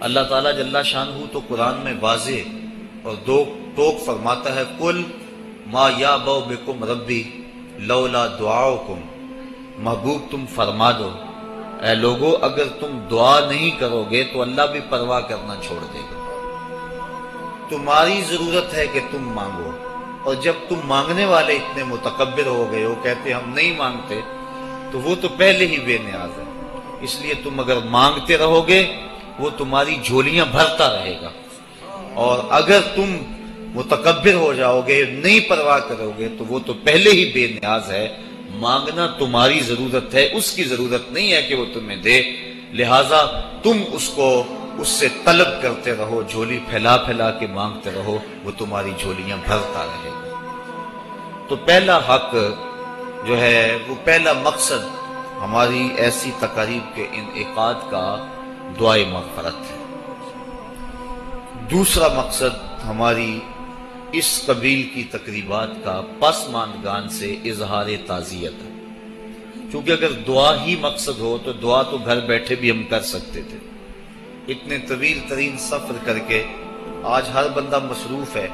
اللہ تعالیٰ جل شانہ تو قرآن میں واضح اور دو ٹوک فرماتا ہے کل ما یعبأ بکم ربی لولا دعاؤکم، محبوب تم فرما دو اے لوگو اگر تم دعا نہیں کرو گے تو اللہ بھی پرواہ کرنا چھوڑ دے گا۔ تمہاری ضرورت ہے کہ تم مانگو، اور جب تم مانگنے والے اتنے متکبر ہو گئے ہو، کہتے ہم نہیں مانگتے، تو وہ تو پہلے ہی بے نیاز ہے۔ اس لیے تم اگر مانگتے رہو گے وہ تمہاری جھولیاں بھرتا رہے گا، اور اگر تم متکبر ہو جاؤ گے، نہیں پرواہ کرو گے، تو وہ تو پہلے ہی بے نیاز ہے۔ مانگنا تمہاری ضرورت ہے، اس کی ضرورت نہیں ہے کہ وہ تمہیں دے، لہٰذا تم اس سے طلب کرتے رہو، جھولی پھیلا پھیلا کے مانگتے رہو، وہ تمہاری جھولیاں بھرتا رہے گا۔ تو پہلا حق جو ہے، وہ پہلا مقصد ہماری ایسی تقاریب کے انعقاد کا دعائے مغفرت ہے۔ دوسرا مقصد ہماری اس قبیل کی تقریبات کا پسماندگان سے اظہار تعزیت ہے، چونکہ اگر دعا ہی مقصد ہو تو دعا تو گھر بیٹھے بھی ہم کر سکتے تھے۔ اتنے طویل ترین سفر کر کے آج ہر بندہ مصروف ہے،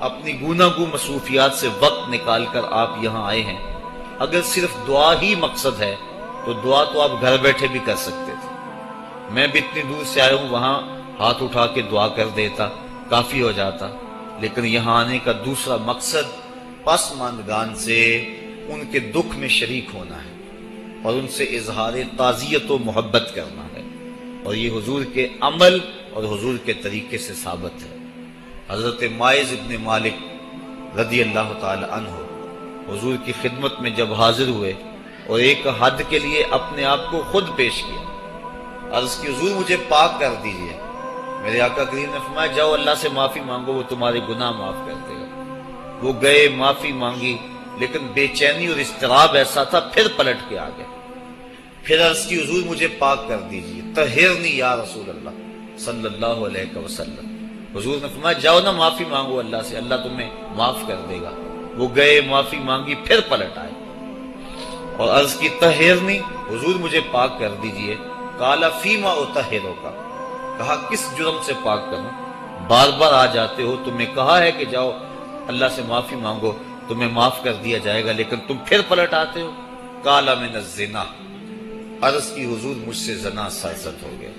اپنی گوناگوں مصروفیات سے وقت نکال کر آپ یہاں آئے ہیں۔ اگر صرف دعا ہی مقصد ہے تو دعا تو آپ گھر بیٹھے بھی کر سکتے تھے۔ میں بھی اتنی دور سے آیا ہوں، وہاں ہاتھ اٹھا کے دعا کر دیتا، کافی ہو جاتا، لیکن یہاں آنے کا دوسرا مقصد پسماندگان سے ان کے دکھ میں شریک ہونا ہے اور ان سے اظہار تعزیت و محبت کرنا ہے، اور یہ حضور کے عمل اور حضور کے طریقے سے ثابت ہے۔ حضرت ماعز ابن مالک رضی اللہ تعالی عنہ حضور کی خدمت میں جب حاضر ہوئے اور ایک حد کے لیے اپنے آپ کو خود پیش کیا، عرض کی حضور مجھے پاک کر دیجئے۔ میرے آقا کریم نے فرمایا جاؤ اللہ سے معافی مانگو، وہ تمہارے گناہ معاف کر دے گا۔ وہ گئے، معافی مانگی، لیکن بے چینی اور اضطراب ایسا تھا، پھر پلٹ کے آ گئے۔ پھر عرض کی حضور مجھے پاک کر دیجئے، طہرنی یا رسول اللہ صلی اللہ علیہ وسلم۔ حضور نے فرمایا جاؤ نا معافی مانگو اللہ سے، اللہ تمہیں معاف کر دے گا۔ وہ گئے، معافی مانگی، پھر پلٹ آئے اور عرض کی طہرنی، حضور مجھے پاک کر دیجئے۔ قال فیما اطہرک، کہا کس جرم سے پاک کروں؟ بار بار آ جاتے ہو، تمہیں کہا ہے کہ جاؤ اللہ سے معافی مانگو، تمہیں معاف کر دیا جائے گا، لیکن تم پھر پلٹ آتے ہو۔ قال من الزنا، عرض کی حضور مجھ سے زنا سرزد ہو گیا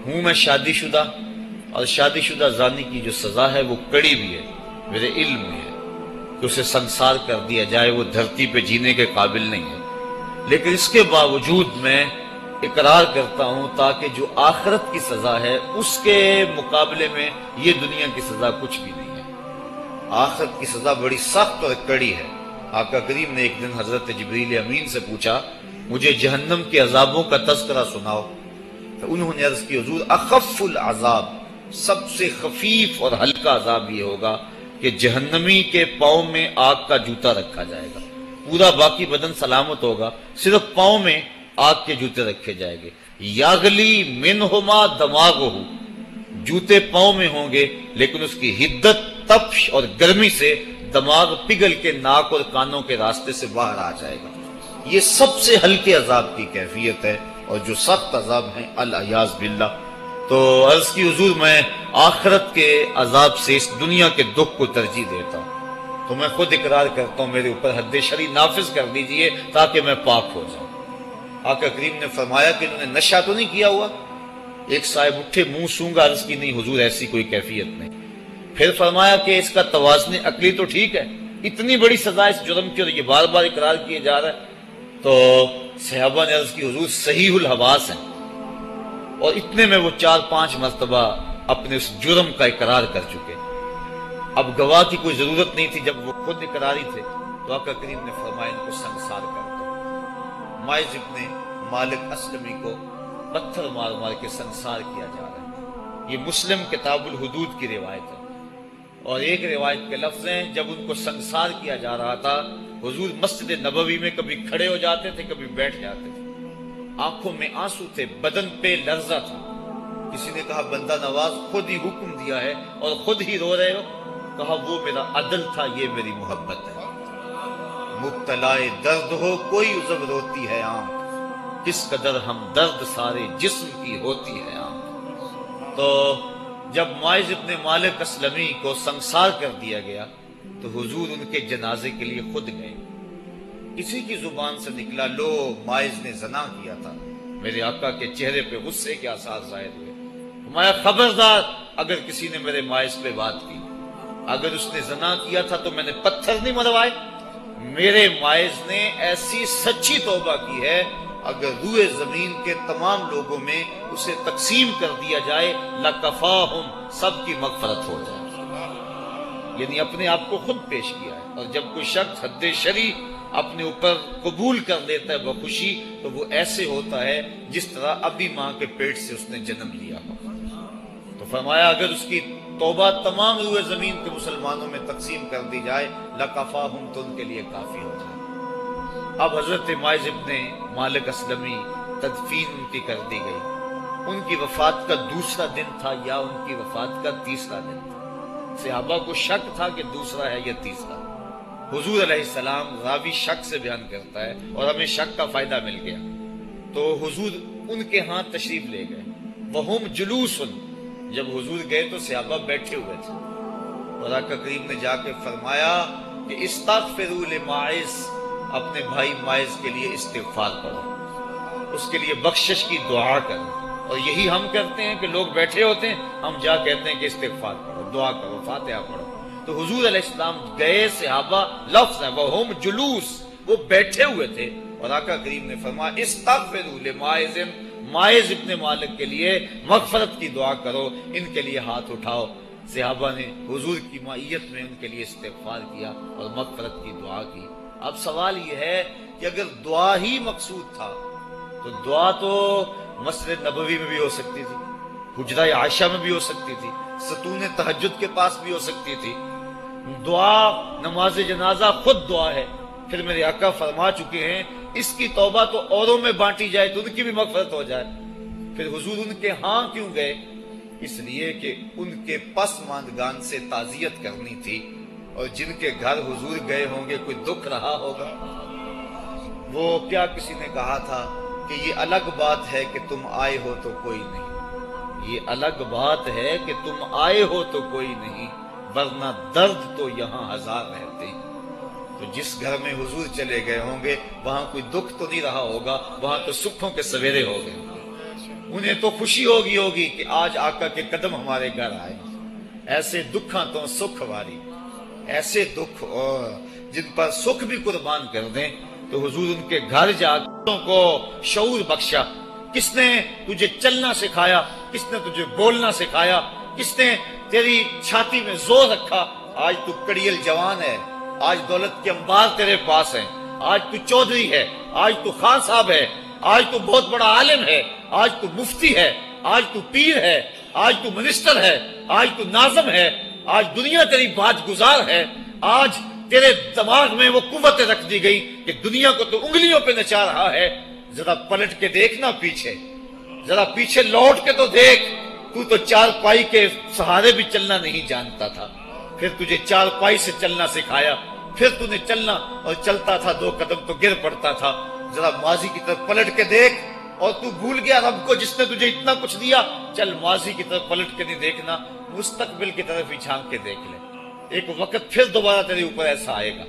ہوں، میں شادی شدہ، اور شادی شدہ زانی کی جو سزا ہے وہ کڑی بھی ہے، میرے علم میں ہے کہ اسے سنسار کر دیا جائے، وہ دھرتی پہ جینے کے قابل نہیں ہے، لیکن اس کے باوجود میں اقرار کرتا ہوں تاکہ جو آخرت کی سزا ہے اس کے مقابلے میں یہ دنیا کی سزا کچھ بھی نہیں ہے۔ آخرت کی سزا بڑی سخت اور کڑی ہے۔ آقا کریم نے ایک دن حضرت جبریل امین سے پوچھا مجھے جہنم کے عذابوں کا تذکرہ سناؤ، تو انہوں نے عرض کی حضور اخف العذاب، سب سے خفیف اور ہلکا عذاب یہ ہوگا کہ جہنمی کے پاؤں میں آگ کا جوتا رکھا جائے گا، پورا باقی بدن سلامت ہوگا، صرف پاؤں میں آگ کے جوتے رکھے جائیں گے۔ یاغلی منہما دماغہ، جوتے پاؤں میں ہوں گے لیکن اس کی حدت، تپش اور گرمی سے دماغ پگھل کے ناک اور کانوں کے راستے سے باہر آ جائے گا۔ یہ سب سے ہلکے عذاب کی کیفیت ہے، اور جو سخت عذاب ہیں العیاذ باللہ۔ تو عرض کی حضور میں آخرت کے عذاب سے اس دنیا کے دکھ کو ترجیح دیتا ہوں، تو میں خود اقرار کرتا ہوں میرے اوپر حد شرعی نافذ کر دیجئے تاکہ میں پاک ہو جاؤں۔ آقا کریم نے فرمایا کہ انہوں نے نشہ تو نہیں کیا ہوا؟ ایک صاحب اٹھے، منہ سونگا، عرض کی نہیں حضور ایسی کوئی کیفیت نہیں۔ پھر فرمایا کہ اس کا توازن عقلی تو ٹھیک ہے، اتنی بڑی سزا اس جرم کی اور یہ بار بار اقرار کیے جا رہا ہے۔ تو صحابہ نے عرض کی حضور صحیح الحواس ہیں، اور اتنے میں وہ 4-5 مرتبہ اپنے اس جرم کا اقرار کر چکے۔ اب گواہ کی کوئی ضرورت نہیں تھی، جب وہ خود اقراری تھے تو آقا کریم نے فرمایا ان کو سنسار کر دو۔ ماعز ابن مالک اسلمی کو پتھر مار مار کے سنسار کیا جا رہا ہے۔ یہ مسلم کتاب الحدود کی روایت ہے، اور ایک روایت کے لفظ ہیں جب ان کو سنسار کیا جا رہا تھا حضور مسجد نبوی میں کبھی کھڑے ہو جاتے تھے، کبھی بیٹھ جاتے تھے، آنکھوں میں آنسو تھے، بدن پہ لرزہ تھا۔ کسی نے کہا بندہ نواز خود ہی حکم دیا ہے اور خود ہی رو رہے ہو؟ کہا وہ میرا عدل تھا، یہ میری محبت ہے۔ مبتلائے درد ہو کوئی عذب روتی ہے آنکھ، کس قدر ہم درد سارے جسم کی ہوتی ہے آنکھ۔ تو جب معاذ ابن مالک اسلمی کو سنسار کر دیا گیا تو حضور ان کے جنازے کے لیے خود گئے. کسی کی زبان سے نکلا لو معاذ نے زنا کیا تھا. میرے آقا کے چہرے پہ غصے کے آثار ظاہر ہوئے. فرمایا خبردار اگر کسی نے میرے معاذ پہ بات کی، اگر اس نے زنا کیا تھا تو میں نے پتھر نہیں مروائے. میرے معاذ نے ایسی سچی توبہ کی ہے اگر روئے زمین کے تمام لوگوں میں اسے تقسیم کر دیا جائے لکفاہم، سب کی مغفرت ہو جائے. یعنی اپنے آپ کو خود پیش کیا ہے. اور جب کوئی شخص حد شرعی اپنے اوپر قبول کر لیتا ہے بخوشی تو وہ ایسے ہوتا ہے جس طرح ابھی ماں کے پیٹ سے اس نے جنم لیا ہو. تو فرمایا اگر اس کی توبہ تمام روئے زمین کے مسلمانوں میں تقسیم کر دی جائے لکفاہم، تو ان کے لیے کافی ہو جائے. اب حضرت معاذ ابن مالک اسلمی تدفین ان کی کر دی گئی. ان کی وفات کا دوسرا دن تھا یا ان کی وفات کا تیسرا دن تھا. صحابہ کو شک تھا کہ دوسرا ہے یا تیسرا. حضور علیہ السلام راوی شک سے بیان کرتا ہے اور ہمیں شک کا فائدہ مل گیا. تو حضور ان کے ہاں تشریف لے گئے. وہم جلوس، جب حضور گئے تو صحابہ بیٹھے ہوئے تھے. اور آقا کریم نے جا کے فرمایا کہ استغفروا لمعاذ، اپنے بھائی معاذ کے لیے استغفار کرو، اس کے لیے بخشش کی دعا کرو. اور یہی ہم کرتے ہیں کہ لوگ بیٹھے ہوتے ہیں، ہم جا کہتے ہیں کہ استغفار کرو، دعا کرو، فاتحہ پڑھو. تو حضور علیہ السلام گئے، صحابہ لفظ ہے وہم جلوس، وہ بیٹھے ہوئے تھے. اور آقا کریم نے فرمایا استغفروا لمعاذ، معاذ ابن مالک کے لیے مغفرت کی دعا کرو، ان کے لیے ہاتھ اٹھاؤ. صحابہ نے حضور کی معیت میں ان کے لیے استغفار کیا اور مغفرت کی دعا کی. اب سوال یہ ہے کہ اگر دعا ہی مقصود تھا تو دعا تو مسجد نبوی میں بھی ہو سکتی تھی، حجرہ عائشہ میں بھی ہو سکتی تھی، ستون تہجد کے پاس بھی ہو سکتی تھی. دعا نماز جنازہ خود دعا ہے. پھر میرے آقا فرما چکے ہیں اس کی توبہ تو اوروں میں بانٹی جائے تو ان کی بھی مغفرت ہو جائے. پھر حضور ان کے ہاں کیوں گئے؟ اس لیے کہ ان کے پسماندگان سے تعزیت کرنی تھی. اور جن کے گھر حضور گئے ہوں گے کوئی دکھ رہا ہوگا. وہ کیا کسی نے کہا تھا کہ یہ الگ بات ہے کہ تم آئے ہو تو کوئی نہیں، یہ الگ بات ہے کہ تم آئے ہو تو کوئی نہیں، ورنہ درد تو یہاں ہزار رہتے ہیں. تو جس گھر میں حضور چلے گئے ہوں گے وہاں کوئی دکھ تو نہیں رہا ہوگا، وہاں تو سکھوں کے سویرے ہو گئے. انہیں تو خوشی ہوگی کہ آج آقا کے قدم ہمارے گھر آئے. ایسے دکھاں تو سکھ واری، ایسے دکھ اور جن پر سکھ بھی قربان کر دیں. تو حضور ان کے گھر جا کو شعور بخشا. کس نے تجھے چلنا سکھایا؟ کس نے تجھے بولنا سکھایا؟ کس نے تیری چھاتی میں زور رکھا؟ آج تو کڑیل جوان ہے، آج دولت کے انبار تیرے پاس ہیں، آج تو چودھری ہے، آج تو خان صاحب ہے، آج تو بہت بڑا عالم ہے، آج تو مفتی ہے، آج تو پیر ہے، آج تو منسٹر ہے، آج تو ناظم ہے، آج دنیا تیری بات گزار ہے. آج تیرے دماغ میں وہ قوت رکھ دی گئی کہ دنیا کو تو انگلیوں پہ نچا رہا ہے. ذرا پلٹ کے دیکھنا پیچھے، ذرا پیچھے لوٹ کے تو دیکھ. تو چار پائی کے سہارے بھی چلنا نہیں جانتا تھا، پھر تجھے چار پائی سے چلنا سکھایا. پھر تو نے چلنا اور چلتا تھا 2 قدم تو گر پڑتا تھا. ذرا ماضی کی طرف پلٹ کے دیکھ. اور تو بھول گیا رب کو جس نے تجھے اتنا کچھ دیا. چل ماضی کی طرف پلٹ کے نہیں دیکھنا، مستقبل کی طرف ہی جھانک کے دیکھ لے. ایک وقت پھر دوبارہ تیرے اوپر ایسا آئے گا،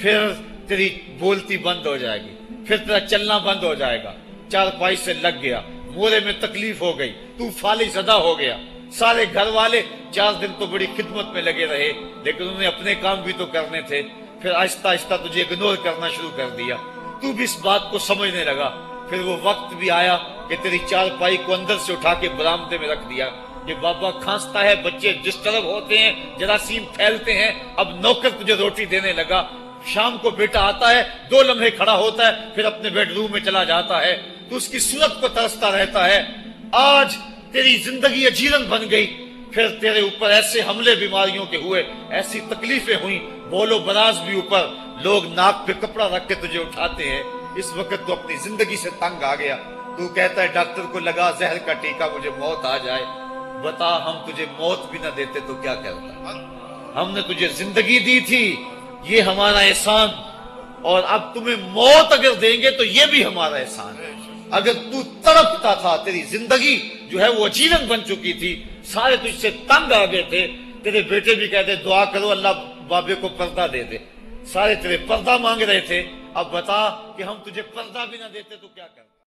پھر تیری بولتی بند ہو جائے گی، پھر تیرا چلنا بند ہو جائے گا. چار پائی سے لگ گیا، مورے میں تکلیف ہو گئی، تو فالج زدہ ہو گیا. سارے گھر والے 4 دن تو بڑی خدمت میں لگے رہے لیکن انہیں اپنے کام بھی تو کرنے تھے. پھر آہستہ آہستہ تجھے اگنور کرنا شروع کر دیا. تو بھی اس بات کو سمجھنے لگا. پھر وہ وقت بھی آیا کہ تیری چار پائی کو اندر سے اٹھا کے برآمدے میں رکھ دیا کہ بابا کھانستا ہے، بچے ڈسٹرب ہوتے ہیں، جراثیم پھیلتے ہیں. اب نوکر تجھے روٹی دینے لگا. شام کو بیٹا آتا ہے، 2 لمحے کھڑا ہوتا ہے، پھر اپنے بیڈ روم میں چلا جاتا ہے. تو اس کی صورت کو ترستا رہتا ہے. آج تیری زندگی اجیرن بن گئی. پھر تیرے اوپر ایسے حملے بیماریوں کے ہوئے، ایسی تکلیفیں ہوئیں، بول و براز بھی اوپر، لوگ ناک پہ کپڑا رکھ کے تجھے اٹھاتے ہیں. اس وقت تو اپنی زندگی سے تنگ آ گیا. تو کہتا ہے ڈاکٹر کو لگا زہر کا ٹیکہ، مجھے موت آ جائے. بتا ہم تجھے موت بھی نہ دیتے تو کیا کرتا؟ ہم نے تجھے زندگی دی تھی، یہ ہمارا احسان، اور اب تمہیں موت اگر دیں گے تو یہ بھی ہمارا احسان ہے. اگر تو تڑپتا تھا، تیری زندگی جو ہے وہ اچیلن بن چکی تھی، سارے تجھ سے تنگ آ گئے تھے، تیرے بیٹے بھی کہتے دعا کرو اللہ بابے کو پردہ دے دے، سارے تیرے پردہ مانگ رہے تھے، اب بتا کہ ہم تجھے پردہ بھی نہ دیتے تو کیا کرتے؟